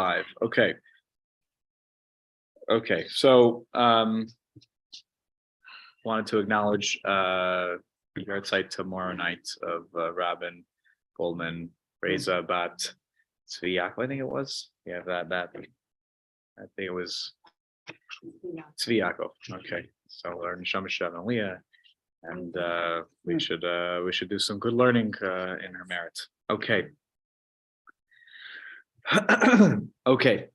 Live. Okay. So wanted to acknowledge the yard site tomorrow night of Robin Goldman, Reza Bat Tzvi, I think it was. Yeah, that I think it was Tzvi Yaakov. Okay. So our Neshama Shalom Leah, and we should do some good learning in her merit. Okay. Okay.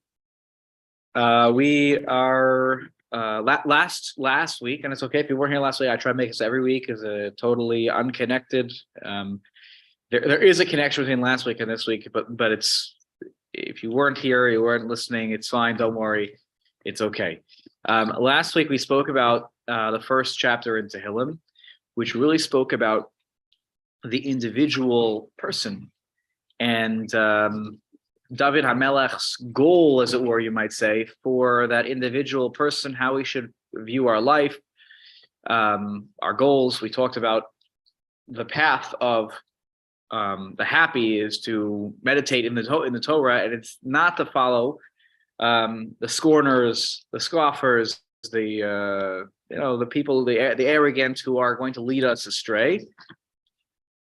We are last week, and it's okay if you weren't here last week. I try to make this every week as a totally unconnected. There is a connection between last week and this week, but it's, if you weren't here, you weren't listening, it's fine. Don't worry, it's okay. Last week we spoke about the first chapter in Tehillim, which really spoke about the individual person and David HaMelech's goal, as it were, you might say, for that individual person, how we should view our life, our goals. We talked about the path of the happy is to meditate in the Torah, and it's not to follow the scorners, the scoffers, the people, the arrogant who are going to lead us astray.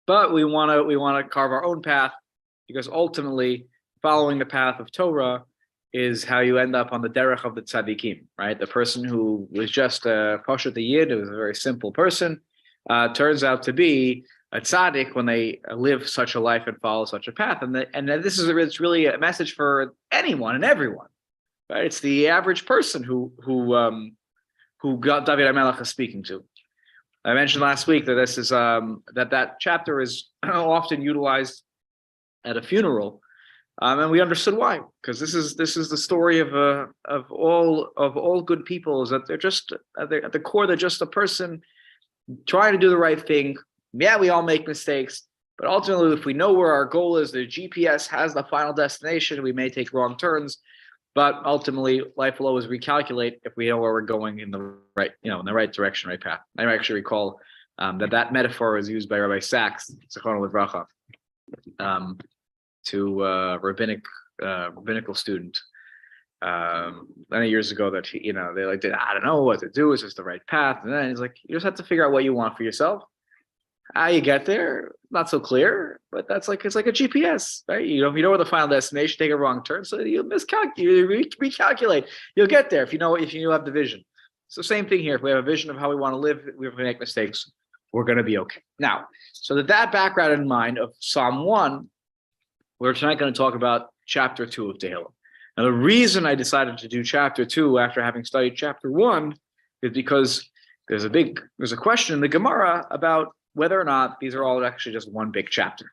But we want to carve our own path, because ultimately, following the path of Torah is how you end up on the derech of the tzaddikim, right? The person who was just a pashat yid, who was a very simple person, turns out to be a tzaddik when they live such a life and follow such a path. And it's really a message for anyone and everyone, right? It's the average person who got David HaMelech is speaking to. I mentioned last week that this is that chapter is often utilized at a funeral. And we understood why, because this is the story of all good people, is that they're just at the core, they're just a person trying to do the right thing. Yeah, we all make mistakes, but ultimately, if we know where our goal is, the GPS has the final destination. We may take wrong turns, but ultimately, life will always recalculate if we know where we're going in the right direction, right path. I actually recall that metaphor was used by Rabbi Sachs, Zechrono Livracha, to a rabbinical student many years ago, that I don't know what to do. Is this the right path? And then he's like, you just have to figure out what you want for yourself. How you get there, not so clear, but it's like a GPS, right? You know where the final destination, take a wrong turn, so you recalculate. You'll get there if you have the vision. So same thing here. If we have a vision of how we want to live, if we make mistakes, we're going to be okay. Now, so that background in mind of Psalm 1, we're tonight going to talk about chapter 2 of Tehillim. Now, the reason I decided to do chapter 2 after having studied chapter 1 is because there's a question in the Gemara about whether or not these are all actually just one big chapter.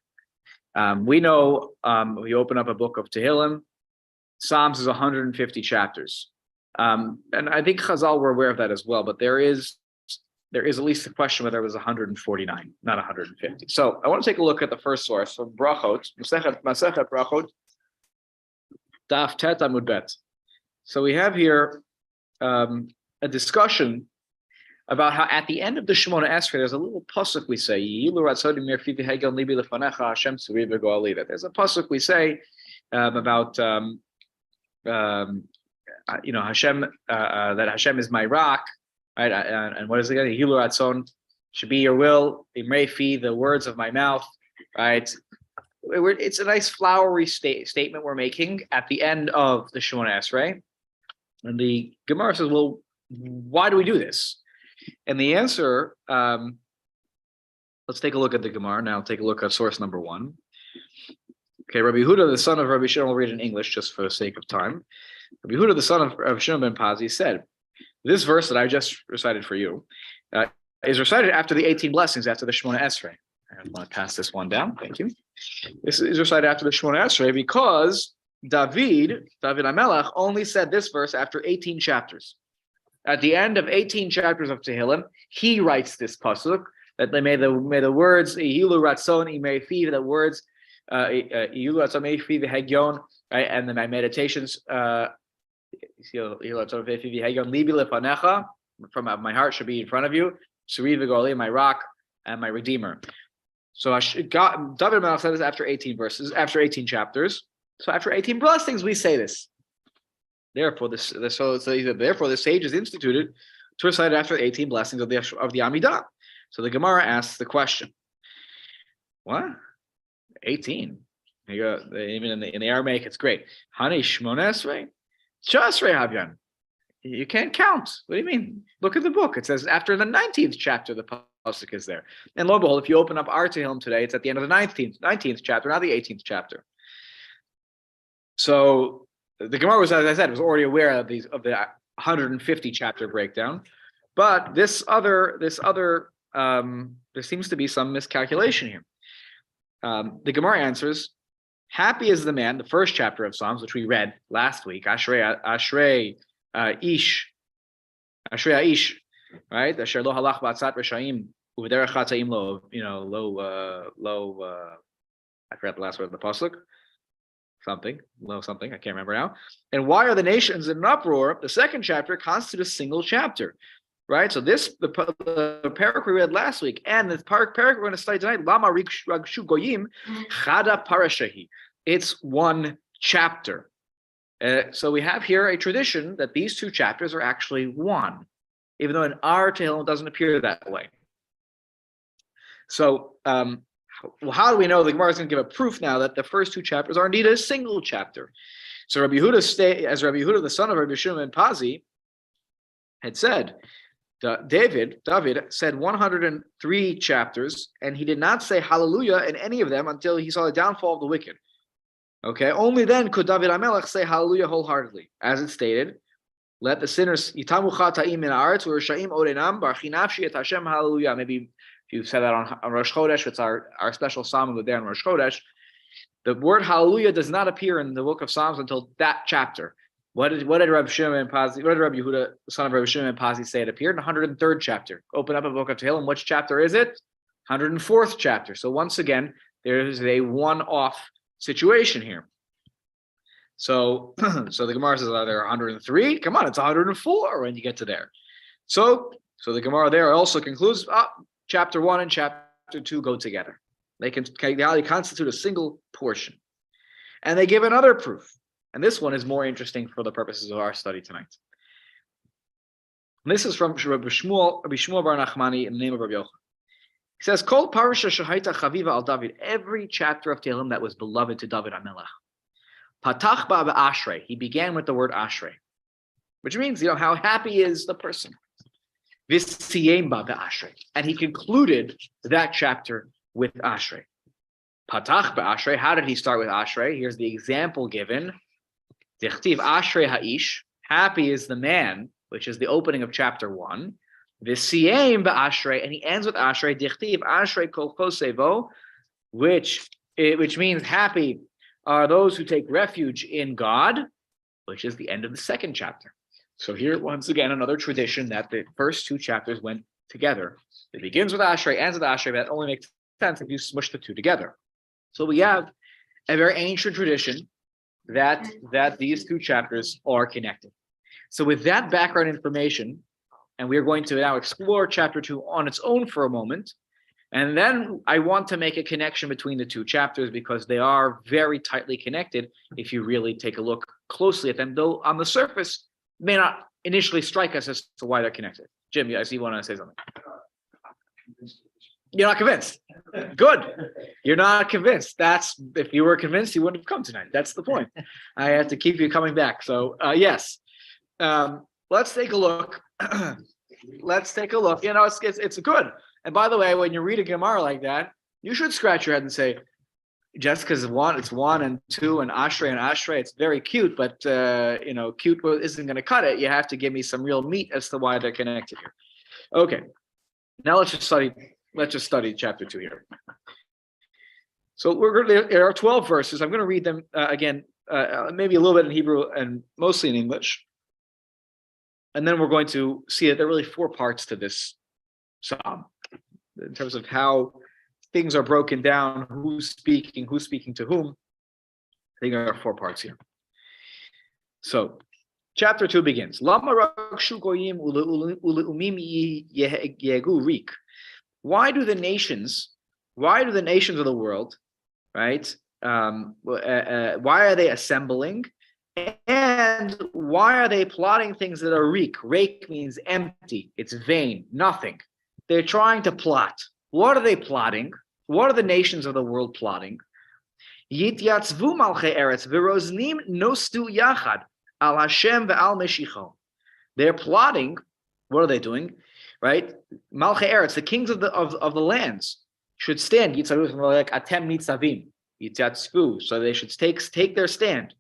We know, we open up a book of Tehillim, Psalms is 150 chapters. And I think Chazal were aware of that as well, but there is at least a question whether it was 149, not 150. So I want to take a look at the first source from Brachot, Masechet Brachot, Daf Tet Amud Bet. So we have here a discussion about how at the end of the Shemona Esrei, there's a little pasuk we say, there's a pasuk we say about Hashem, that Hashem is my rock. Right, and what is it again? Hilu Ratzon should be your will. Imrefi, the words of my mouth. Right, it's a nice flowery statement we're making at the end of the Shemona Esrei, and the Gemara says, "Well, why do we do this?" And the answer, let's take a look at the Gemara now. Take a look at source number 1. Okay, Rabbi Yehuda, the son of Rabbi Shimon, will read in English just for the sake of time. Rabbi Yehuda, the son of Shimon ben Pazi, said, this verse that I just recited for you is recited after the 18 blessings, after the Shemona Esrei. I want to pass this one down. Thank you. This is recited after the Shemona Esrei because David HaMelech, only said this verse after 18 chapters. At the end of 18 chapters of Tehillim, he writes this pasuk that they may the words Hilu Ratzon Imei, the words Hilu Ratzon Imei Hegyon, right, and then my meditations. From my heart should be in front of you. Suri v'goli, my rock and my redeemer. So David HaMelech said this after 18 chapters. So after 18 blessings, we say this. Therefore, therefore the sage is instituted to recite it after 18 blessings of the Amidah. So the Gemara asks the question: what? 18? Even in the Aramaic, it's great. Hani shmonesrei, chasrei habyan. You can't count. What do you mean? Look at the book. It says after the 19th chapter, the pasuk is there. And lo and behold, if you open up our Tehillim today, it's at the end of the 19th chapter, not the 18th chapter. So the Gemara was, as I said, was already aware of the 150 chapter breakdown, but there seems to be some miscalculation here. The Gemara answers, happy is the man, the first chapter of Psalms, which we read last week, Ashrei Ish, right? Asher lo halach ba'atzat reshaim u'v'derech chata'im lo, I forgot the last word of the pasuk. Something, I can't remember now. And why are the nations in an uproar? The second chapter constitutes a single chapter, right? So the paragraph we read last week and the paragraph we're going to study tonight, Lama Ragshu Goyim Chada Parashahi. It's one chapter. So we have here a tradition that these two chapters are actually one, even though in our Tehillim it doesn't appear that way. So, well, how do we know? The Gemara is going to give a proof now that the first two chapters are indeed a single chapter. So Rabbi Yehuda, the son of Rabbi Shimon ben Pazi, had said, David said 103 chapters, and he did not say hallelujah in any of them until he saw the downfall of the wicked. Okay, only then could David HaMelech say hallelujah wholeheartedly. As it stated, let the sinners, Yitamu Chata'im min ha'aretz u'reshaim odenam barchi nafshi et Hashem hallelujah. Maybe if you said that on Rosh Chodesh, it's our special psalm of there on Rosh Chodesh. The word hallelujah does not appear in the book of Psalms until that chapter. What did Rabbi Shimon ben Pazi, what did Rabbi Yehuda, the son of Rabbi Shimon ben Pazi, say? It appeared in the 103rd chapter. Open up a book of Tehillim. Which chapter is it? 104th chapter. So once again, there is a one-off situation here. So the Gemara says, are there 103? Come on, it's 104 when you get to there. So the Gemara there also concludes, chapter 1 and chapter 2 go together. They constitute a single portion. And they give another proof. And this one is more interesting for the purposes of our study tonight. And this is from Rabbi Shmuel Bar Nachmani in the name of Rabbi Yochanan. He says, Kol parasha shahaita chaviva al David, every chapter of Tehillim that was beloved to David HaMelech. Patach ba Ashrei, he began with the word Ashrei, which means, how happy is the person. V'siyem ba Ashrei, and he concluded that chapter with Ashrei. Patach ba Ashrei, how did he start with Ashrei? Here's the example given. Dichtiv Ashrei ha'ish, happy is the man, which is the opening of chapter 1. V'siyem ba Ashrei, and he ends with Ashrei. Dichtiv Ashrei kol chosevo, which means happy are those who take refuge in God, which is the end of the second chapter. So here, once again, another tradition that the first two chapters went together. It begins with Ashrei, ends with Ashrei, but that only makes sense if you smush the two together. So we have a very ancient tradition that these two chapters are connected. So with that background information, and we are going to now explore chapter 2 on its own for a moment, and then I want to make a connection between the two chapters because they are very tightly connected if you really take a look closely at them, though on the surface may not initially strike us as to why they're connected. Jim, I see you want to say something. You're not convinced. Good. You're not convinced. If you were convinced, you wouldn't have come tonight. That's the point. I have to keep you coming back. So yes, let's take a look. Let's take a look. It's good. And by the way, when you read a Gemara like that, you should scratch your head and say, just because it's 1 and 2 and Ashrei, it's very cute, but cute isn't going to cut it. You have to give me some real meat as to why they're connected here. Okay, now let's just study chapter 2 here. So there are 12 verses. I'm going to read them again, maybe a little bit in Hebrew and mostly in English. And then we're going to see that there are really 4 parts to this psalm in terms of how things are broken down, who's speaking to whom. I think there are 4 parts here. So, chapter 2 begins. Lama rakshu goyim uleumim yegu rik. Why do the nations of the world, right, Why are they assembling? And why are they plotting things that are reek? Rake means empty. It's vain, nothing. They're trying to plot. What are they plotting? What are the nations of the world plotting? Yityatzvu malchei eretz v'roznim nostu yachad al Hashem ve'al meshicho. They're plotting. What are they doing? Right? Malchei eretz, the kings of the lands, should stand. Yitzavim like atem nitzavim. Yityatzvu. So they should take their stand.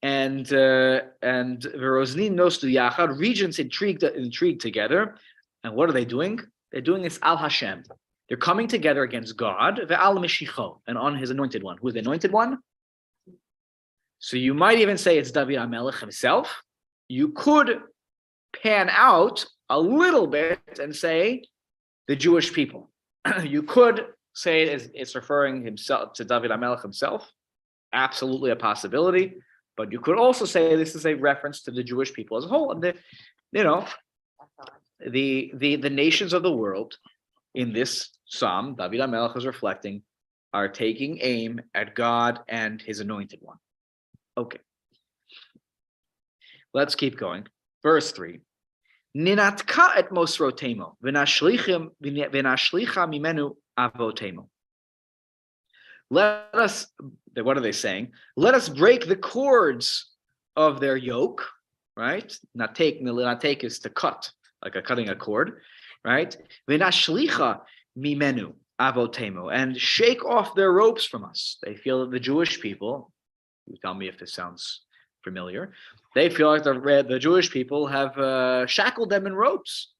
And Veroznin Nostu Yachad, regions intrigued together. And what are they doing? They're doing this Al Hashem. They're coming together against God, Ve'al Meshicho, and on his anointed one. Who is the anointed one? So you might even say it's David HaMelech himself. You could pan out a little bit and say the Jewish people. You could say it's referring himself to David HaMelech himself. Absolutely a possibility. But you could also say this is a reference to the Jewish people as a whole. And the nations of the world in this psalm, David HaMelech is reflecting, are taking aim at God and his anointed one. Okay. Let's keep going. Verse 3. Ninatka et mosrotemo, v'nashlicha mimenu avotemo. Let us, what are they saying? Let us break the cords of their yoke, right? Natake is to cut, like cutting a cord, right? V'nashlicha mimenu avotemo, and shake off their ropes from us. They feel that the Jewish people, you tell me if this sounds familiar, they feel like the Jewish people have shackled them in ropes.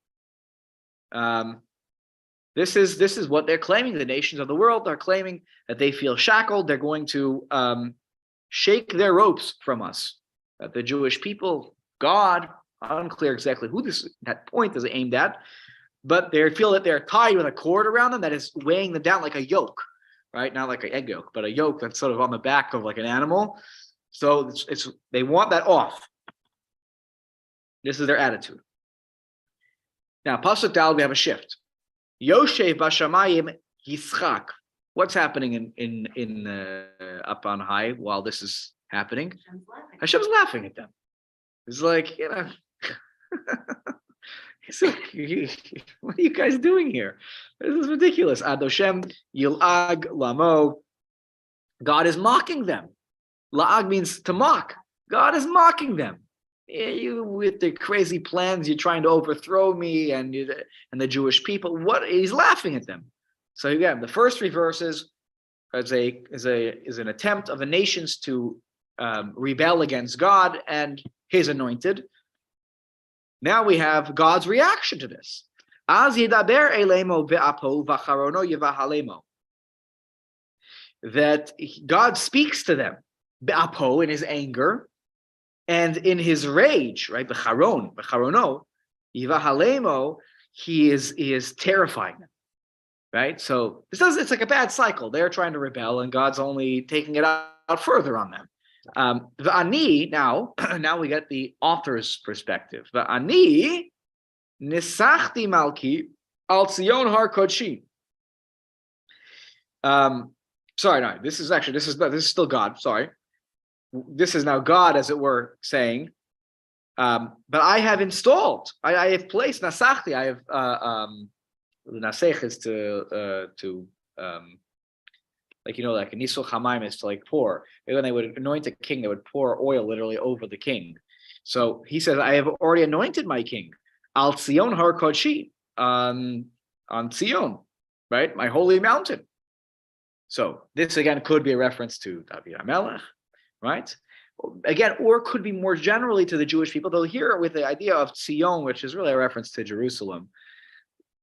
This is what they're claiming. The nations of the world are claiming that they feel shackled. They're going to shake their ropes from us. That the Jewish people, God, unclear exactly who that point is aimed at, but they feel that they're tied with a cord around them that is weighing them down like a yoke, right? Not like an egg yolk, but a yoke that's sort of on the back of like an animal. So they want that off. This is their attitude. Now, Pasuk Dal, we have a shift. Yoshev Bashamayim Yitzchak. What's happening in up on high while this is happening? Hashem's laughing at them. It's like, he's like, what are you guys doing here? This is ridiculous. Adoshem Yilag Lamo. God is mocking them. La'ag means to mock. God is mocking them. You with the crazy plans, you're trying to overthrow me and the Jewish people. What he's laughing at them. So again, the first three verses is an attempt of the nations to rebel against God and his anointed. Now we have God's reaction to this. Az yidaber elemo ve'apo v'charono yivahalemo. That God speaks to them be'apo in his anger. And in his rage, right, b'charono, yivahalemo, he is terrifying them, right? So it's like a bad cycle. They're trying to rebel, and God's only taking it out further on them. V'ani, now we get the author's perspective. V'ani nisachti malki al Tzion har kodshi. Sorry, no, this is still God. Sorry. This is now God, as it were, saying, but I have installed, I have placed, nasachti, I have, nasech is to like, like a nisul chamaim is to like pour. When they would anoint a king, they would pour oil literally over the king. So he says, I have already anointed my king, al Tzion har kodshi, on Tzion, right, my holy mountain. So this again could be a reference to David HaMelech. Right? Again, or could be more generally to the Jewish people, though here with the idea of Tzion, which is really a reference to Jerusalem.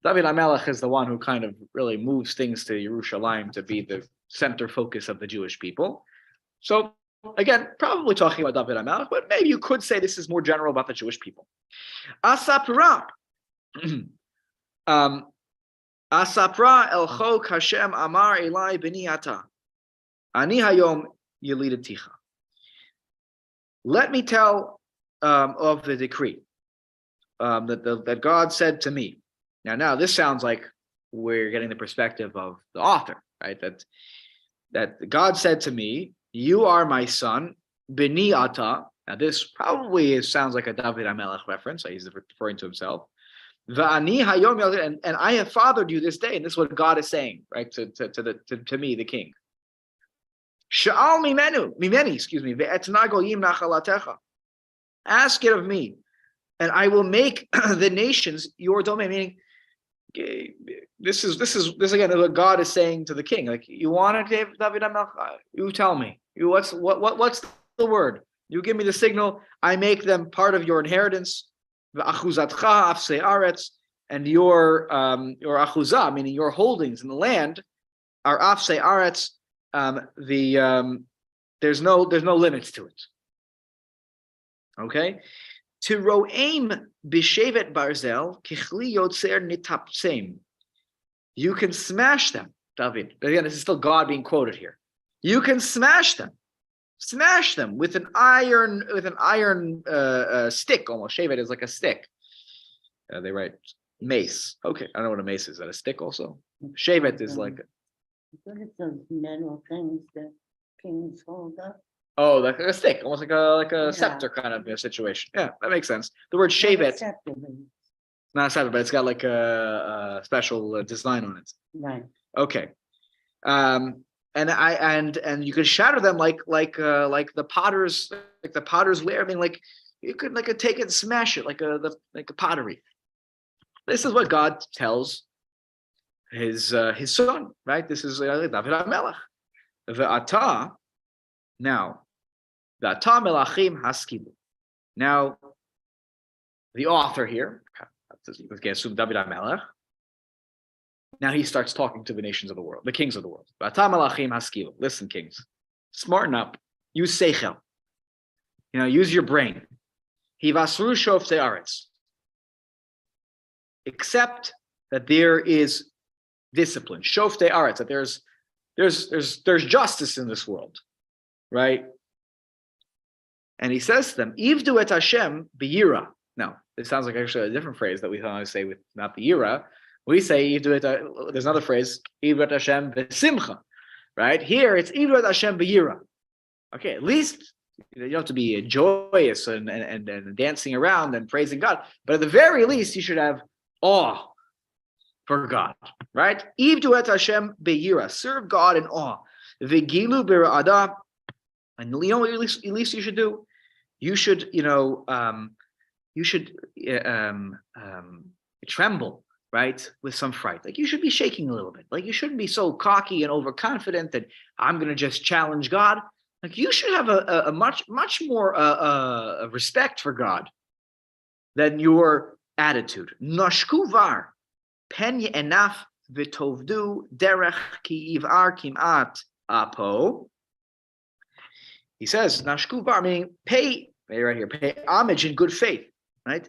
David HaMelech is the one who kind of really moves things to Yerushalayim to be the center focus of the Jewish people. So again, probably talking about David HaMelech, but maybe you could say this is more general about the Jewish people. Asapra. Asapra el chok Hashem amar elai b'ni ata. Ani hayom yelidaticha. Let me tell of the decree that God said to me. Now this sounds like we're getting the perspective of the author, right? That that God said to me, "You are my son, Bini Ata." Now, this probably sounds like a David HaMelech reference. He's referring to himself. Va'ani hayom yalid, and I have fathered you this day. And this is what God is saying, right, to me, the king. Sha'al mimeni, excuse me, ve'etna goyim nachalatecha. Ask it of me, and I will make the nations your domain. Meaning, this again is what God is saying to the king. Like, you want to give David HaMelech? You tell me. What's the word? You give me the signal. I make them part of your inheritance. V'achuzatcha afsei aretz, and your achuzah, meaning your holdings in the land, are afsei aretz. There's no limits to it. Okay. To ro'aim b'shevet barzel kichli yotzer nitapsem. You can smash them, David. Again, this is still God being quoted here. You can smash them with an iron stick. Almost shevet is like a stick. They write mace. Okay, I don't know what a mace is. Is that a stick also? Shevet is like. I thought it's those metal things that kings hold up. Oh, like a stick, almost like a scepter kind of situation. Yeah, that makes sense. The word shevet, not a scepter, but it's got like a special design on it. Right. Okay. And you could shatter them like the potter's ware. I mean, like you could take it and smash it like a pottery. This is what God tells his son, right? This is David HaMelech. Ve'ata. Now, Ve'ata melachim haskilu. Now, the author here, let's get David HaMelech. Now he starts talking to the nations of the world, the kings of the world. Ve'ata melachim haskilu. Listen, kings, smarten up. Use seichel. Use your brain. Hivasru shoftei aretz. Accept that there is discipline. Shoftei aretz. That there's justice in this world. Right? And he says to them, Ivdu et Hashem b'yira. Now, it sounds like actually a different phrase that we sometimes say with not b'yira. We say, there's another phrase, Ivdu et Hashem b'simcha. Right? Here, it's Ivdu et Hashem b'yira. Okay, at least you don't have to be joyous and dancing around and praising God. But at the very least, you should have awe for God. Right? Ivdu et Hashem b'yira. Serve God in awe. V'gilu b'ra'ada. And you know what at least you should do? You should, tremble, right, with some fright. Like you should be shaking a little bit. Like you shouldn't be so cocky and overconfident that I'm going to just challenge God. Like you should have a much more respect for God than your attitude. Nashku var pen enaf v'tovdu derech ki yiv'ar kim'at apo. He says, Nashku bar, meaning pay homage in good faith, right?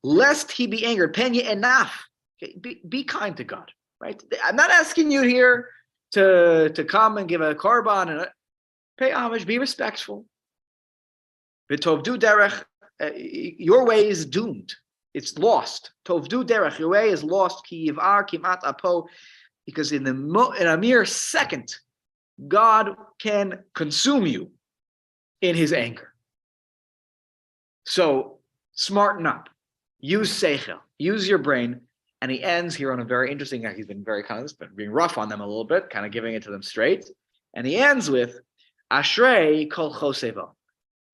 Lest he be angered. Penya enough. Okay, be kind to God, right? I'm not asking you here to come and give a korban and pay homage, be respectful. V'tovdu derech, your way is doomed. It's lost. Tovdu derech, your way is lost. Ki yiv'ar kimat apo, because in a mere second, God can consume you in his anger. So smarten up, use seichel, use your brain. And he ends here on a very interesting, he's been very kind of being rough on them a little bit, kind of giving it to them straight. And he ends with Ashrei kol chosevo.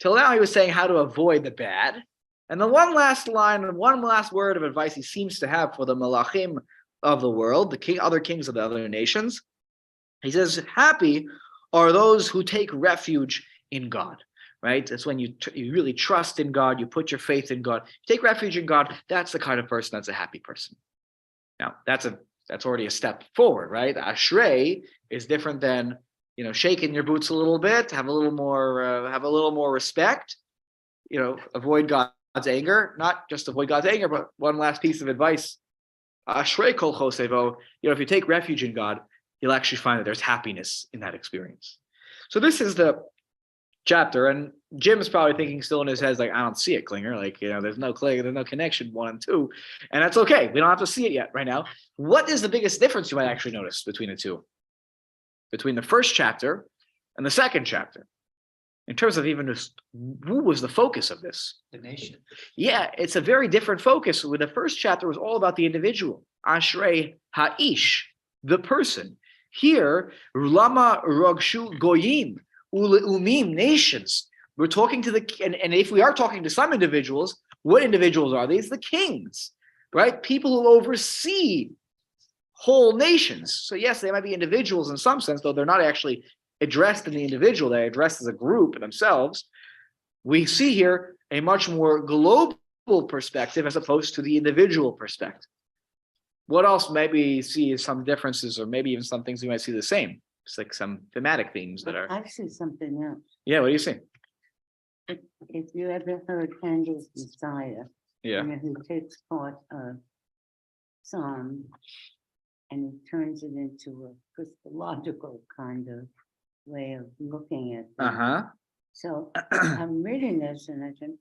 Till now he was saying how to avoid the bad. And the one last line and one last word of advice he seems to have for the malachim of the world, the other kings of the other nations. He says, happy are those who take refuge in God, right? That's when you really trust in God, you put your faith in God, you take refuge in God. That's the kind of person that's a happy person. Now, that's already a step forward, right? Ashrei is different than, shaking your boots a little bit, have a little more respect, avoid God's anger, not just avoid God's anger, but one last piece of advice. Ashrei kol chosevo, if you take refuge in God, you'll actually find that there's happiness in that experience. So this is the chapter, and Jim is probably thinking still in his head, like, I don't see it, Klinger. Like, there's no connection 1 and 2, and that's okay. We don't have to see it yet right now. What is the biggest difference you might actually notice between the two? between the first chapter and the second chapter. In terms of even just who was the focus of this? The nation. Yeah, it's a very different focus. With the first chapter was all about the individual. Ashrei Ha'ish, the person. Here, Lama Rogshu Goyim, Umim, nations. We're talking to and if we are talking to some individuals, what individuals are these? The kings, right? People who oversee whole nations. So yes, they might be individuals in some sense, though they're not actually addressed in the individual, they're addressed as a group themselves. We see here a much more global perspective as opposed to the individual perspective. What else maybe see some differences, or maybe even some things we might see the same? It's like some thematic themes that are. I see something else. Yeah, what do you see? If you ever heard Handel's Messiah, Yeah. who takes part of Psalm and he turns it into a Christological kind of way of looking at things. Uh-huh. So I'm reading this and I can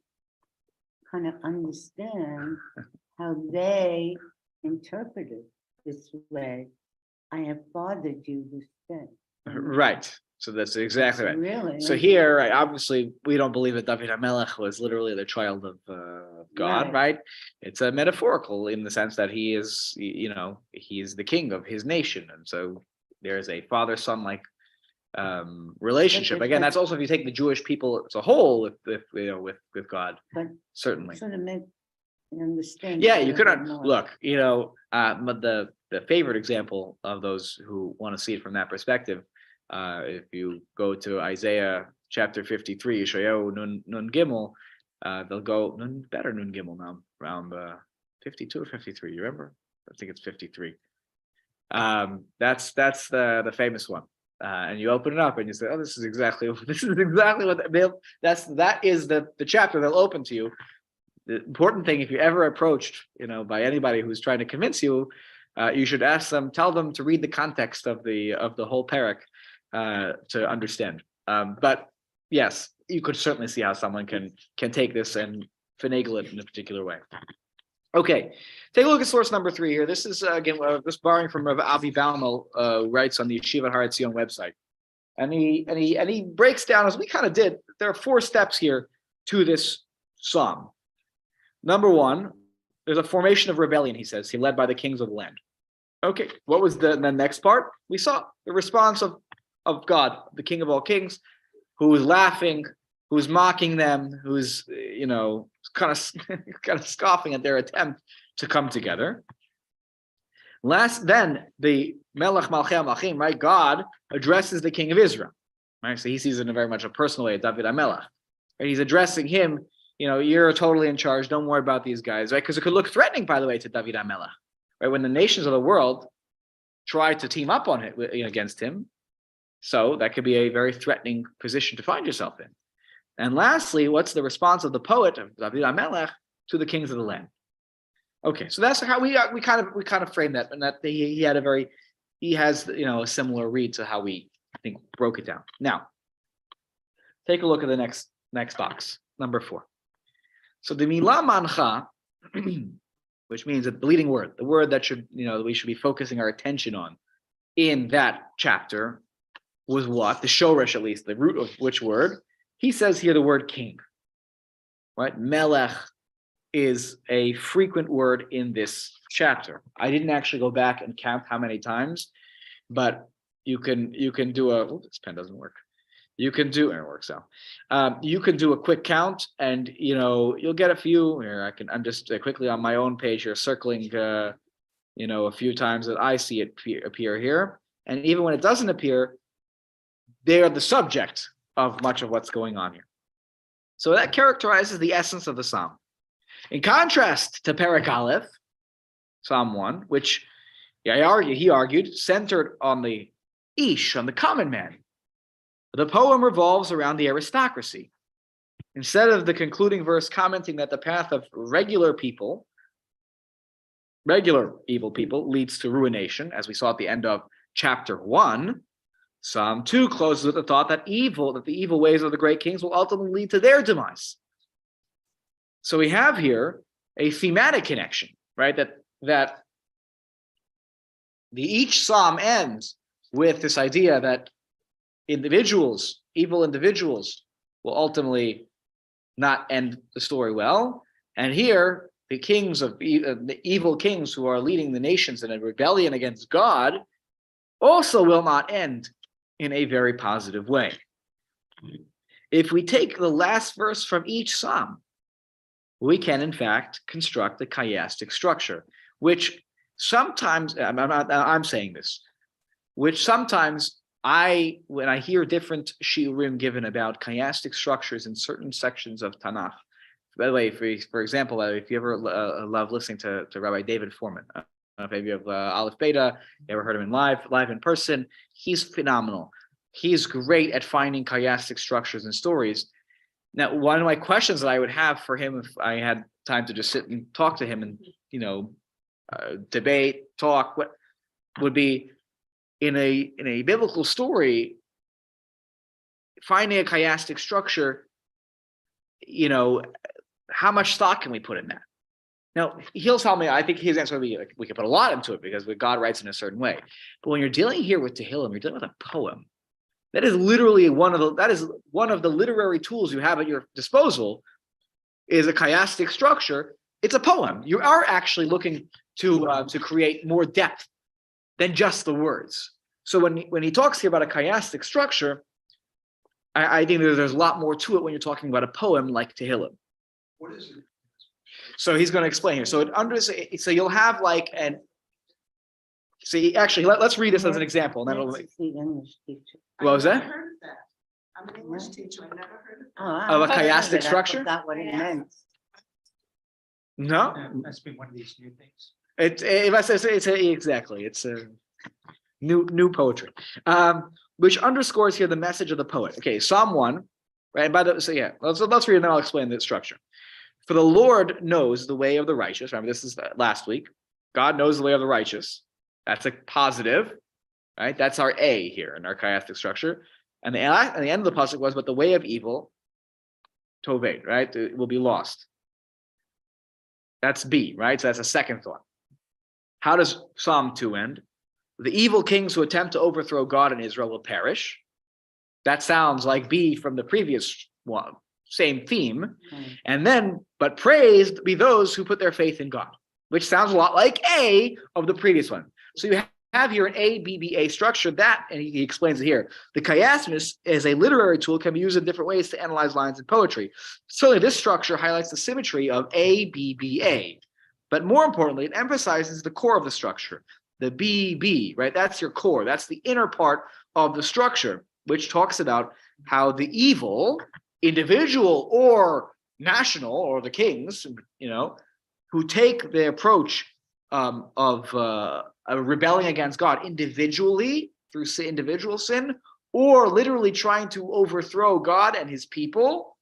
kind of understand how they interpreted this way. I have fathered you this day. Right. So that's exactly right. Really? So here, right, obviously, we don't believe that David HaMelech was literally the child of God, right? It's a metaphorical in the sense that he is, he is the king of his nation, and so there is a father-son like relationship. Again, that's also if you take the Jewish people as a whole, with God, But certainly. sort of make understand. Yeah, you could look. But the favorite example of those who want to see it from that perspective. If you go to Isaiah chapter 53, Yeshayahu Nun Gimel, they'll go Nun Gimel now, around 52 or 53. You remember? I think it's 53. That's the famous one. And you open it up and you say, "Oh, this is exactly what that is the chapter they'll open to you." The important thing, if you're ever approached, by anybody who's trying to convince you, you should tell them to read the context of the whole parak. To understand, but yes, you could certainly see how someone can take this and finagle it in a particular way. Okay, take a look at source number 3 here. This is again this borrowing from Rav Avi Baumel, writes on the Yeshiva Har Etzion website, and he breaks down, as we kind of did. There are 4 steps here to this psalm. Number 1, there's a formation of rebellion. He says he led by the kings of the land. Okay, what was the next part? We saw the response of God, the King of all kings, who is laughing, who's mocking them, who's kind of scoffing at their attempt to come together. Then the Melech Malchei Malchim, right? God addresses the King of Israel, right? So he sees it in a very much a personal way, David HaMelech. Right? He's addressing him. You're totally in charge. Don't worry about these guys, right? Because it could look threatening, by the way, to David HaMelech, right? When the nations of the world try to team up on it against him. So that could be a very threatening position to find yourself in. And lastly, what's the response of the poet of David HaMelech to the kings of the land? Okay, so that's how we kind of frame that, and that he has a similar read to how we, I think, broke it down. Now, take a look at the next box, number 4. So the milah mancha, which means the leading word, the word that we should be focusing our attention on in that chapter, was what? The shoresh, at least, the root of which word? He says here the word king, right? Melech is a frequent word in this chapter. I didn't actually go back and count how many times, but you can do this pen doesn't work. You can do, it works out. You can do a quick count, and you'll get a few here. I'm just quickly on my own page here, circling a few times that I see it appear here. And even when it doesn't appear, they are the subject of much of what's going on here. So that characterizes the essence of the psalm. In contrast to Perek Aleph, Psalm 1, which he argued, centered on the Ish, on the common man. The poem revolves around the aristocracy. Instead of the concluding verse commenting that the path of regular evil people, leads to ruination, as we saw at the end of chapter 1, Psalm 2 closes with the thought that the evil ways of the great kings will ultimately lead to their demise. So we have here a thematic connection, right? That each psalm ends with this idea that individuals, evil individuals, will ultimately not end the story well. And here, the kings of the evil kings who are leading the nations in a rebellion against God also will not end in a very positive way. If we take the last verse from each psalm, we can in fact construct a chiastic structure, which sometimes, I'm saying this, which sometimes when I hear different shiurim given about chiastic structures in certain sections of Tanakh. By the way, for example, if you ever love listening to Rabbi David Foreman, I don't know if you have Aleph Beta, you ever heard him live in person, he's phenomenal. He's great at finding chiastic structures and stories. Now, one of my questions that I would have for him if I had time to just sit and talk to him and, debate, talk, what would be in a biblical story, finding a chiastic structure, how much stock can we put in that? Now, he'll tell me, I think his answer would be like, we can put a lot into it because God writes in a certain way. But when you're dealing here with Tehillim, you're dealing with a poem. That is literally one of the literary tools you have at your disposal is a chiastic structure. It's a poem. You are actually looking to create more depth than just the words. So when he talks here about a chiastic structure, I think there's a lot more to it when you're talking about a poem like Tehillim. What is it? So he's going to explain here. So you'll have like let's read this as an example. And then what was that? I heard of that. I'm an English teacher. I never heard Of a chiastic structure? I forgot what it meant. No, Must be one of these new things. Exactly. It's a new poetry, which underscores here the message of the poet. Okay, Psalm 1, right? Let's read and then I'll explain the structure. For the Lord knows the way of the righteous. Remember, this is last week. God knows the way of the righteous. That's a positive, right? That's our A here in our chiastic structure. And the end of the pasuk was, but the way of evil, toved, right? It will be lost. That's B, right? So that's a second thought. How does Psalm 2 end? The evil kings who attempt to overthrow God and Israel will perish. That sounds like B from the previous one, same theme. And then, but praised be those who put their faith in God, which sounds a lot like A of the previous one. So you have here an ABBA structure that, and he explains it here. The chiasmus as a literary tool can be used in different ways to analyze lines in poetry. Certainly this structure highlights the symmetry of ABBA, but more importantly, it emphasizes the core of the structure, the BB, right? That's your core. That's the inner part of the structure, which talks about how the evil, individual or national, or the kings, who take the approach of rebelling against God individually through individual sin, or literally trying to overthrow God and his people.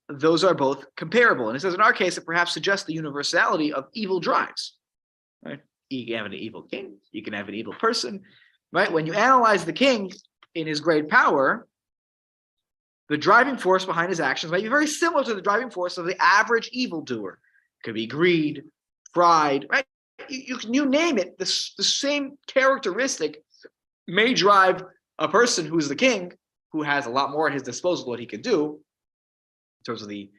Those are both comparable. And it says in our case, it perhaps suggests the universality of evil drives. Right? You can have an evil king, you can have an evil person, right? When you analyze the king in his great power, the driving force behind his actions might be very similar to the driving force of the average evildoer. It could be greed, pride, right? You name it. The same characteristic may drive a person who's the king, who has a lot more at his disposal what he can do in terms of the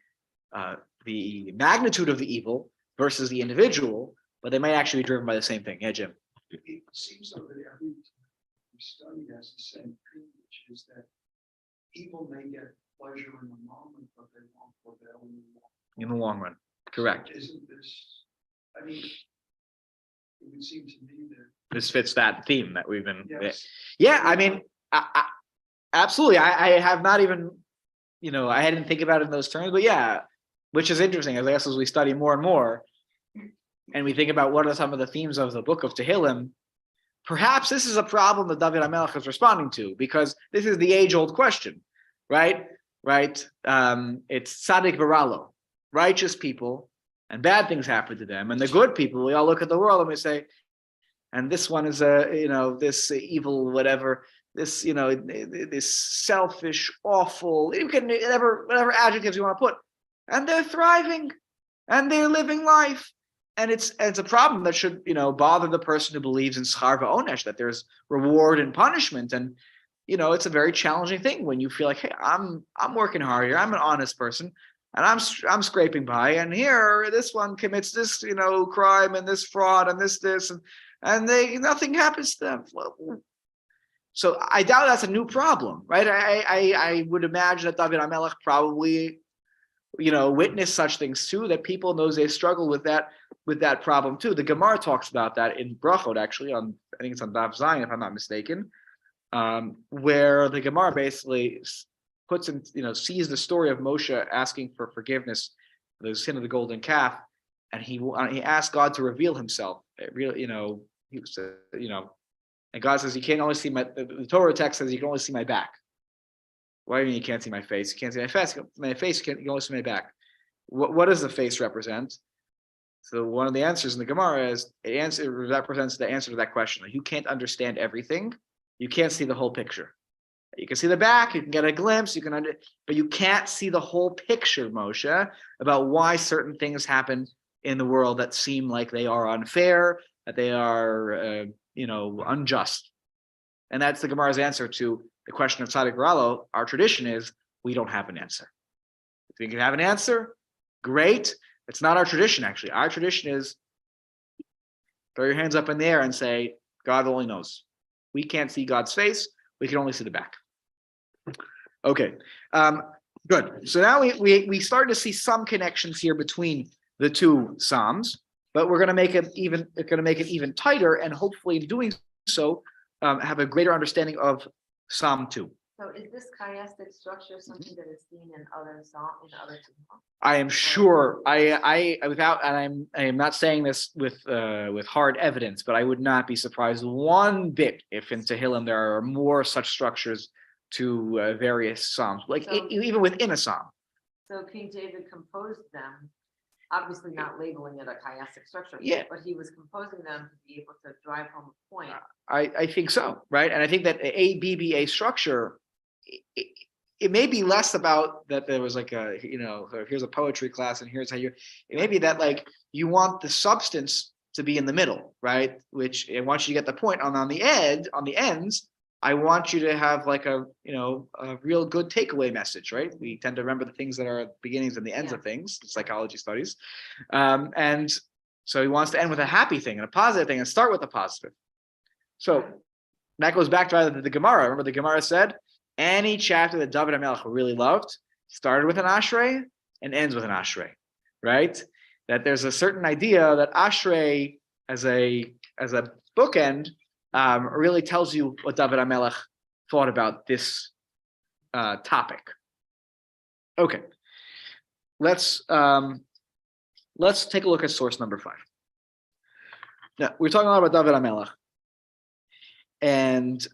magnitude of the evil versus the individual, but they might actually be driven by the same thing. Yeah, Jim. It seems like that every time we study has the same thing, which is that evil may get pleasure in the moment, but they won't prevail In the long run. Correct. Isn't this, it would seem to me that this fits that theme that we've been. Yes. Yeah, I absolutely. I have not even, I hadn't think about it in those terms, but yeah, which is interesting. I guess as we study more and more, and we think about what are some of the themes of the book of Tehillim, perhaps this is a problem that David HaMelech is responding to, because this is the age-old question, right? Right? It's tzaddik v'ralo, righteous people, and bad things happen to them, and the good people. We all look at the world and we say, and this one is this evil, whatever. This, this selfish, awful. You can whatever adjectives you want to put, and they're thriving, and they're living life, it's a problem that should, bother the person who believes in schar va'onesh, that there's reward and punishment. And, it's a very challenging thing when you feel like, hey, I'm working hard here. I'm an honest person and I'm scraping by, and here this one commits this, crime and this fraud and this, and nothing happens to them. So I doubt that's a new problem, right? I would imagine that David HaMelech probably, witnessed such things too, that people in those days struggle with that problem too. The Gemara talks about that in Brachot, actually, I think it's on Daf Zayin, if I'm not mistaken, where the Gemara basically puts in, sees the story of Moshe asking for forgiveness for the sin of the golden calf, and he asked God to reveal himself. It really, he was, and God says, you can't only see the Torah text says you can only see my back. Why do you mean you can't see my face? You can't see my face. You can only see my back. What does the face represent? So one of the answers in the Gemara is it represents the answer to that question. Like, you can't understand everything. You can't see the whole picture. You can see the back. You can get a glimpse. But you can't see the whole picture, Moshe, about why certain things happen in the world that seem like they are unfair, that they are, unjust. And that's the Gemara's answer to the question of Tzaddik Ralo. Our tradition is we don't have an answer. If you can have an answer, great. It's not our tradition, actually. Our tradition is throw your hands up in the air and say, God only knows. We can't see God's face. We can only see the back. Okay, good. So now we start to see some connections here between the two Psalms, but we're going to make it even tighter, and hopefully in doing so, have a greater understanding of Psalm 2. So is this chiastic structure something that is seen in other Psalms? I am sure. I am not saying this with hard evidence, but I would not be surprised one bit if in Tehillim there are more such structures to various Psalms, even within a Psalm. So King David composed them, obviously not labeling it a chiastic structure, Yeah, but he was composing them to be able to drive home a point. I think so, right? And I think that ABBA structure, it may be less about that there was like here's a poetry class and here's how it may be that like you want the substance to be in the middle, right? Which, and once you get the point on the ends, I want you to have like a real good takeaway message, right? We tend to remember the things that are beginnings and the ends of things, psychology studies. And so he wants to end with a happy thing and a positive thing and start with a positive. So that goes back to the Gemara. Remember the Gemara said, any chapter that David HaMelech really loved started with an Ashrei and ends with an Ashrei, right? That there's a certain idea that Ashrei as a bookend really tells you what David HaMelech thought about this topic. Okay, let's take a look at source number 5. Now we're talking a lot about David HaMelech, and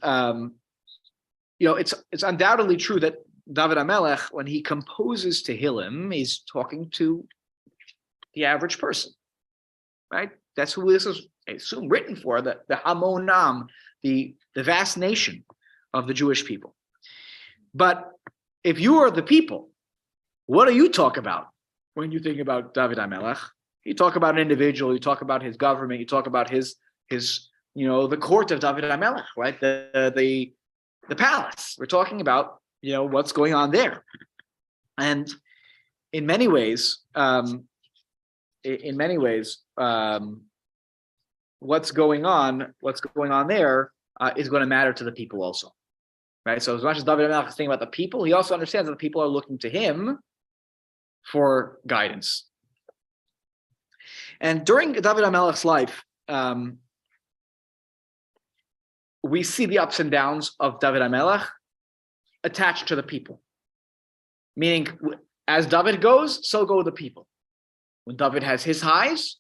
it's undoubtedly true that David HaMelech, when he composes Tehillim, is talking to the average person, right? That's who this is, I assume, written for, the Hamonam, the vast nation of the Jewish people. But if you are the people, what do you talk about when you think about David HaMelech? You talk about an individual, you talk about his government, you talk about his the court of David HaMelech, right? The palace. We're talking about, what's going on there. And in many ways, what's going on there is going to matter to the people also, right? So as much as David HaMelech is thinking about the people, he also understands that the people are looking to him for guidance. And during David HaMelech's life, we see the ups and downs of David HaMelech attached to the people. Meaning, as David goes, so go the people. When David has his highs,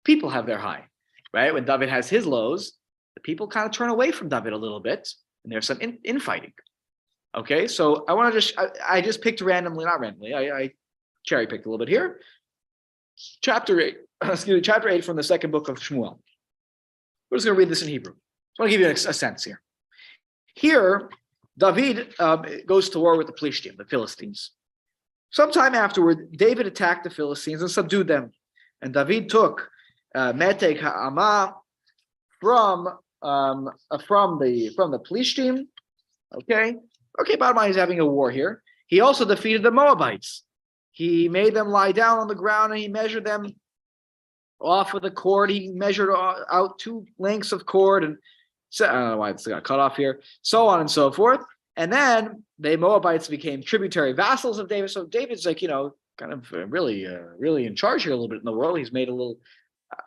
people have their high, right? When David has his lows, the people kind of turn away from David a little bit, and there's some infighting. Okay, so I just picked randomly, not randomly, I cherry picked a little bit here. Chapter 8 from the second book of Shmuel. We're just going to read this in Hebrew. I want to give you a sense here. Here, David goes to war with the Plishtim, the Philistines. Sometime afterward, David attacked the Philistines and subdued them. And David took Meteg Ha'ama from the Plishtim. Okay. Bottom line, he's having a war here. He also defeated the Moabites. He made them lie down on the ground and he measured them off of the cord. He measured out 2 lengths of cord, and so I don't know why it's got cut off here, so on and so forth. And then the Moabites became tributary vassals of David. So David's like, kind of really in charge here a little bit in the world. He's made a little,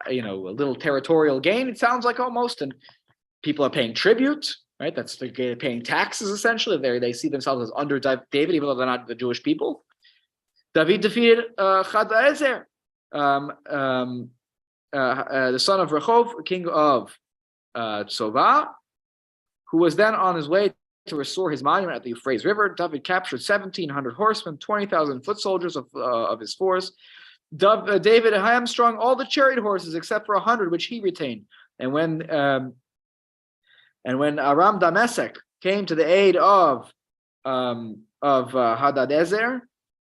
a little territorial gain, it sounds like, almost. And people are paying tribute, right? That's they're paying taxes essentially. They see themselves as under David, even though they're not the Jewish people. David defeated Hadadezer, the son of Rehov, king of Tzova, who was then on his way to restore his monument at the Euphrates River. David captured 1,700 horsemen, 20,000 foot soldiers of his force. David hamstrung all the chariot horses except for 100, which he retained. And when Aram Damesek came to the aid of Hadadezer,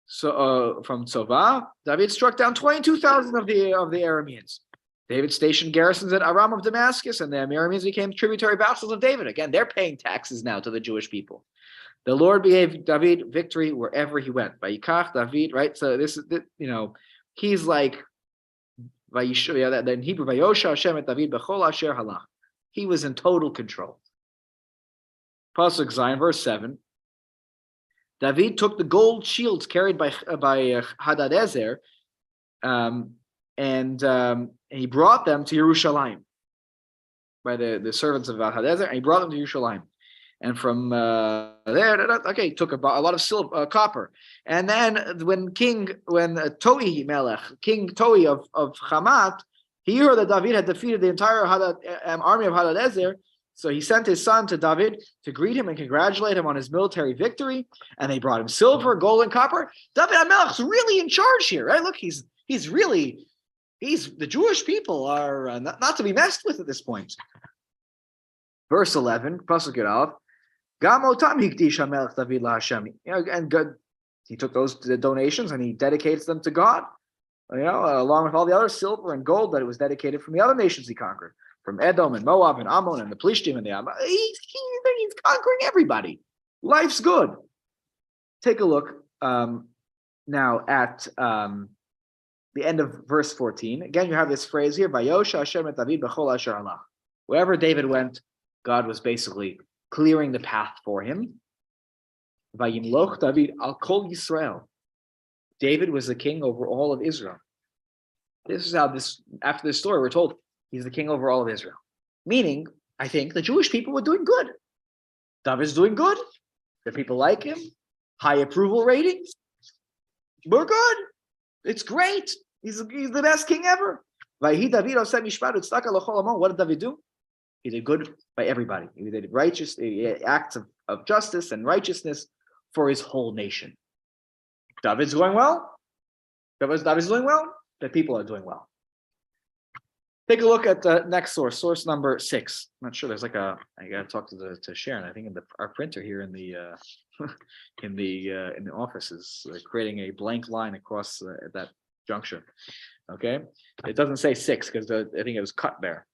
from Tzova, David struck down 22,000 of the Arameans. David stationed garrisons at Aram of Damascus, and the Arameans became tributary vassals of David. Again, they're paying taxes now to the Jewish people. The Lord gave David victory wherever he went. Vayikach David, right? So this is, he's like, then Hebrew, Vayosha Hashem et David b'chol asher halach. He was in total control. Pasuk Zion, verse 7. David took the gold shields carried by Hadadezer, and he brought them to Yerushalayim by the servants of Hadadezer, and he brought them to Yerushalayim. And from there, he took a lot of silver, copper. And then when Toi Melech, King Toi of Hamat, he heard that David had defeated the entire army of Hadadezer. So he sent his son to David to greet him and congratulate him on his military victory. And they brought him silver, gold, and copper. David HaMelech's really in charge here, right? Look, the Jewish people are not to be messed with at this point. Verse 11, Pasuk Aleph. Gam otam hikdish HaMelech David laHashem. And God, he took those donations and he dedicates them to God. Along with all the other silver and gold that it was dedicated from the other nations he conquered. From Edom and Moab and Ammon and the Plishtim and the Ammon. He's conquering everybody. Life's good. Take a look now at the end of verse 14. Again, you have this phrase here, Vayosha Hashem et David b'chol asher halach. Wherever David went, God was basically clearing the path for him. Vayimloch David al kol Yisrael. David was the king over all of Israel. This is how after this story, we're told he's the king over all of Israel. Meaning, I think the Jewish people were doing good. David's doing good. The people like him. High approval ratings. We're good. It's great. He's the best king ever. What did David do? He did good by everybody. He did righteous acts of justice and righteousness for his whole nation. David's going well. David's doing well. The people are doing well. Take a look at the next source number 6. I'm not sure. There's I gotta talk to Sharon. I think our printer here in the in the office is creating a blank line across that juncture. Okay, it doesn't say 6 because I think it was cut there.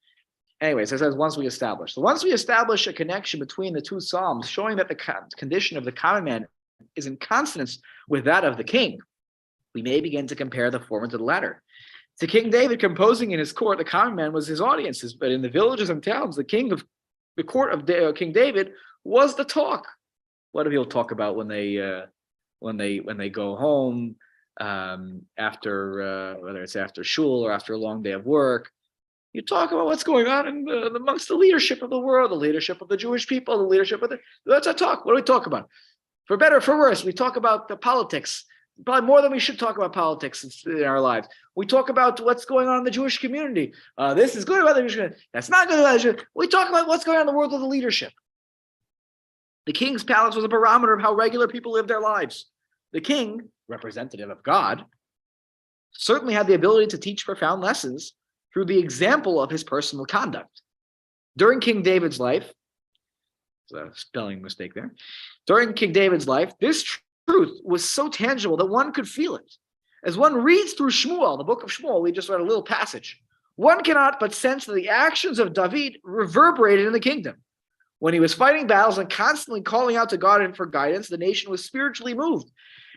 Anyways, it says once we establish a connection between the two psalms, showing that the condition of the common man is in consonance with that of the king, we may begin to compare the former to the latter. To King David composing in his court, the common man was his audiences, but in the villages and towns, the court of King David was the talk. What do people talk about when they go home after whether it's after shul or after a long day of work? You talk about what's going on amongst the leadership of the world, the leadership of the Jewish people, the leadership of that's our talk. What do we talk about? For better or for worse, we talk about the politics. Probably more than we should talk about politics in our lives. We talk about what's going on in the Jewish community. This is good about the Jewish community. That's not good about the Jewish. We talk about what's going on in the world of the leadership. The king's palace was a barometer of how regular people live their lives. The king, representative of God, certainly had the ability to teach profound lessons through the example of his personal conduct. During King David's life, spelling mistake there. During King David's life, this truth was so tangible that one could feel it. As one reads through Shmuel, the book of Shmuel, we just read a little passage. one cannot but sense that the actions of David reverberated in the kingdom. When he was fighting battles and constantly calling out to God and for guidance, the nation was spiritually moved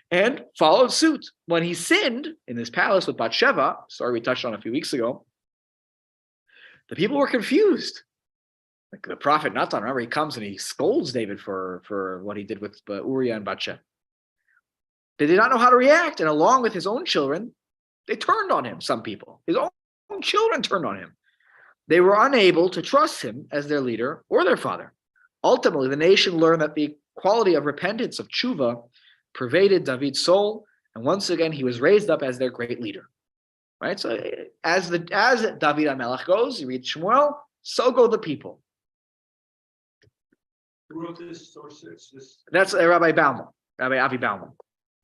and followed suit. When he sinned in his palace with Bathsheba, story we touched on a few weeks ago, the people were confused. Like the prophet Nathan, remember, he comes and he scolds David for what he did with Uriah and Bathsheba. They did not know how to react, and along with his own children, they turned on him, some people. His own children turned on him. They were unable to trust him as their leader or their father. Ultimately, the nation learned that the quality of repentance, of tshuva, pervaded David's soul, and once again, he was raised up as their great leader. Right? So as David HaMelech goes, you read Shmuel, so go the people. Who wrote this source? This That's Rabbi Bauman, Rabbi Avi Bauman.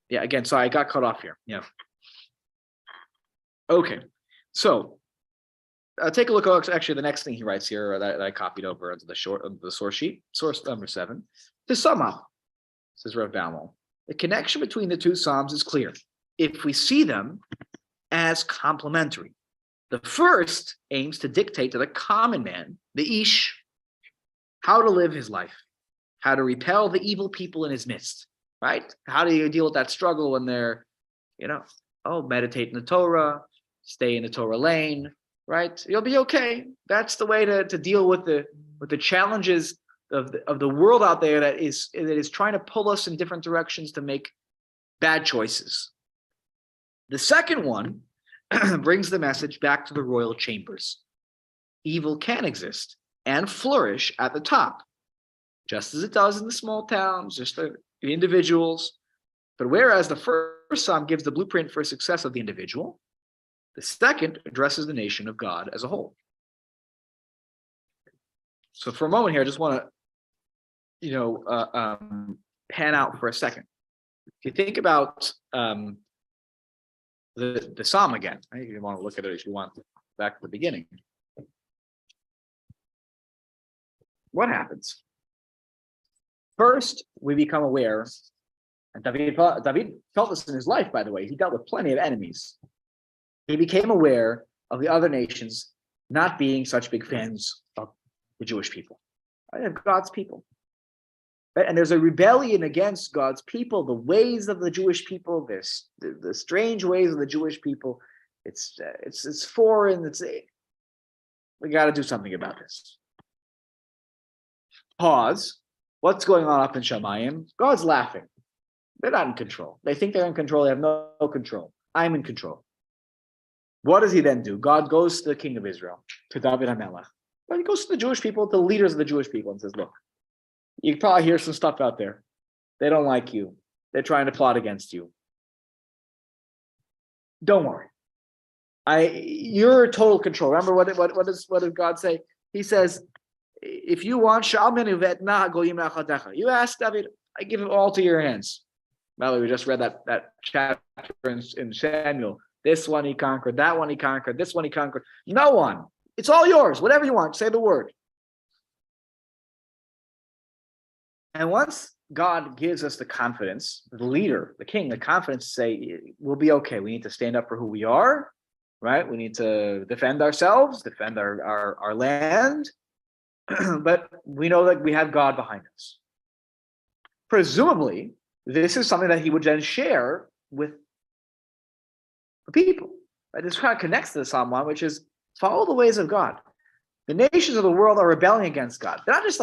Yeah, again, sorry, I got cut off here. Yeah. Okay, so take a look at actually the next thing he writes here that I copied over into the source sheet, source number 7. To sum up, says Rav Bauman, the connection between the two Psalms is clear if we see them as complementary. The first aims to dictate to the common man, the Ish, how to live his life, how to repel the evil people in his midst, right? How do you deal with that struggle when they're, meditate in the Torah, stay in the Torah lane, right? You'll be okay. That's the way to deal with the challenges of the world out there that is trying to pull us in different directions to make bad choices. The second one brings the message back to the royal chambers. Evil can exist and flourish at the top, just as it does in the small towns, just the individuals. But whereas the first psalm gives the blueprint for success of the individual, the second addresses the nation of God as a whole. So for a moment here, I just want to, pan out for a second. If you think about the psalm again, right? You want to look at it if you want back to the beginning. What happens? First, we become aware, and David felt this in his life, by the way. He dealt with plenty of enemies. He became aware of the other nations not being such big fans of the Jewish people, right? Of God's people. Right? And there's a rebellion against God's people, the ways of the Jewish people, the strange ways of the Jewish people. It's foreign. We got to do something about this. Pause. What's going on up in Shamayim? God's laughing. They're not in control. They think they're in control. They have no control. I'm in control. What does he then do? God goes to the king of Israel, to David HaMelech. But he goes to the Jewish people, to the leaders of the Jewish people, and says, look, you can probably hear some stuff out there. They don't like you. They're trying to plot against you. Don't worry. You're in total control. Remember what does God say? He says, if you want, you ask David, I give it all to your hands. By the way, we just read that chapter in Samuel. This one he conquered, that one he conquered, this one he conquered. No one. It's all yours. Whatever you want, say the word. And once God gives us the confidence, the leader, the king, the confidence to say, we'll be okay. We need to stand up for who we are, right? We need to defend ourselves, defend our land. But we know that we have God behind us. Presumably, this is something that he would then share with the people. Right? This kind of connects to the Psalm 1, which is follow the ways of God. The nations of the world are rebelling against God. They don't just